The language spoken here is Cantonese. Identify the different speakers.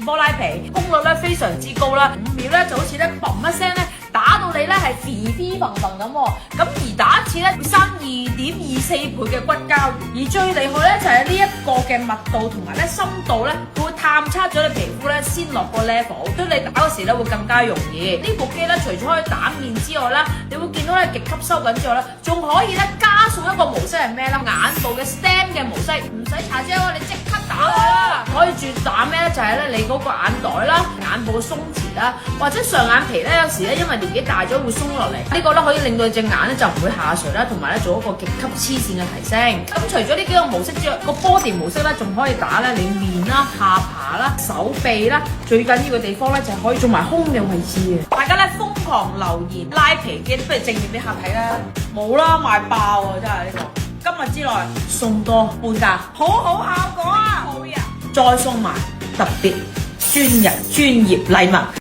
Speaker 1: 電波拉皮，功率咧非常之高啦，5秒咧就好似咧嘣一聲咧打到你咧係肥肥嘭嘭咁喎，咁而打一次咧會生2.24倍嘅骨膠原，而最厲害咧就係呢一個嘅密度同埋咧深度咧，佢會探測咗你皮膚咧先落個 level，所以你打嗰時咧會更加容易。呢部機咧除咗可以打面之外啦，你會見到咧極吸收緊之外咧，仲可以咧加數一個模式係咩咧？眼部嘅 STEM 嘅模式，唔使搽膠啊，你即刻打啦！可以轉打咩咧？就係咧你嗰個眼袋啦、眼部嘅鬆弛啦，或者上眼皮咧有時咧因為年紀大咗會鬆落嚟，呢個咧可以令到你隻眼咧就唔會下垂啦，同埋咧做一個極級黐線嘅提升。咁除咗呢幾個模式之外，個 body 模式咧仲可以打咧你面啦、下巴啦、手臂啦，最緊要嘅地方咧就係可以做埋胸嘅位置嘅。大家咧瘋狂留言拉皮機，不如正面俾客睇啦。冇啦，賣爆啊！真係呢個。今日之內送多半價，好好效果啊！好呀，再送埋特別專業禮物。